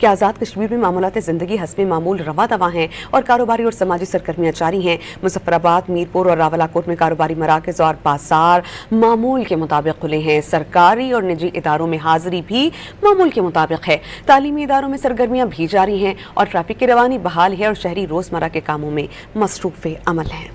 کہ آزاد کشمیر میں معاملات زندگی حسب معمول رواں دواں ہیں اور کاروباری اور سماجی سرگرمیاں جاری ہیں۔ مظفر آباد، میر پور اور راولاکوٹ میں کاروباری مراکز اور بازار معمول کے مطابق کھلے ہیں۔ سرکاری اور نجی اداروں میں حاضری بھی معمول کے مطابق ہے۔ تعلیمی اداروں میں سرگرمیاں بھی جاری ہیں اور ٹریفک کی روانی بحال ہے اور شہری روزمرہ کے کاموں میں مصروف عمل ہیں۔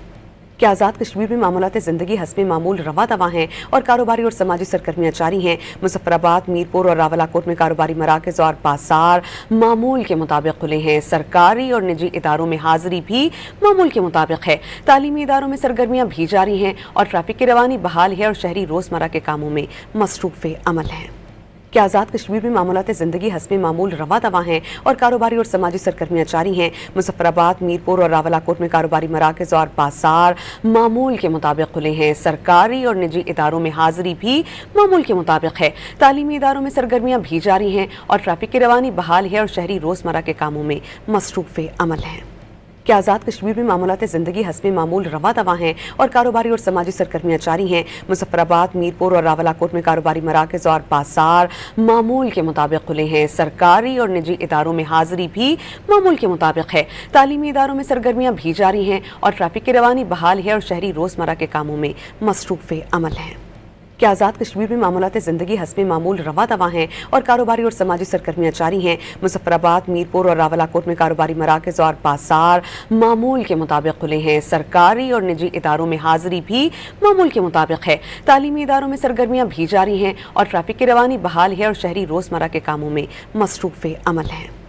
کہ آزاد کشمیر میں معاملات زندگی حسب معمول رواں دواں ہیں اور کاروباری اور سماجی سرگرمیاں جاری ہیں۔ مظفر آباد، میر پور اور راولاکوٹ میں کاروباری مراکز اور بازار معمول کے مطابق کھلے ہیں۔ سرکاری اور نجی اداروں میں حاضری بھی معمول کے مطابق ہے۔ تعلیمی اداروں میں سرگرمیاں بھی جاری ہیں اور ٹریفک کی روانی بحال ہے اور شہری روزمرہ کے کاموں میں مصروف عمل ہیں۔ کہ آزاد کشمیر میں معاملات زندگی حسب معمول رواں دواں ہیں اور کاروباری اور سماجی سرگرمیاں جاری ہیں۔ مظفر آباد، میر پور اور راولاکوٹ میں کاروباری مراکز اور بازار معمول کے مطابق کھلے ہیں۔ سرکاری اور نجی اداروں میں حاضری بھی معمول کے مطابق ہے۔ تعلیمی اداروں میں سرگرمیاں بھی جاری ہیں اور ٹریفک کی روانی بحال ہے اور شہری روزمرہ کے کاموں میں مصروف عمل ہیں۔ کہ آزاد کشمیر میں معاملات زندگی حسب معمول رواں دواں ہیں اور کاروباری اور سماجی سرگرمیاں جاری ہیں۔ مظفر آباد، میر پور اور راولاکوٹ میں کاروباری مراکز اور بازار معمول کے مطابق کھلے ہیں۔ سرکاری اور نجی اداروں میں حاضری بھی معمول کے مطابق ہے۔ تعلیمی اداروں میں سرگرمیاں بھی جاری ہیں اور ٹریفک کی روانی بحال ہے اور شہری روزمرہ کے کاموں میں مصروف عمل ہیں۔ کہ آزاد کشمیر میں معاملات زندگی حسب معمول رواں دواں ہیں اور کاروباری اور سماجی سرگرمیاں جاری ہیں۔ مظفر آباد، میر پور اور راولاکوٹ میں کاروباری مراکز اور بازار معمول کے مطابق کھلے ہیں۔ سرکاری اور نجی اداروں میں حاضری بھی معمول کے مطابق ہے۔ تعلیمی اداروں میں سرگرمیاں بھی جاری ہیں اور ٹریفک کی روانی بحال ہے اور شہری روزمرہ کے کاموں میں مصروف عمل ہیں۔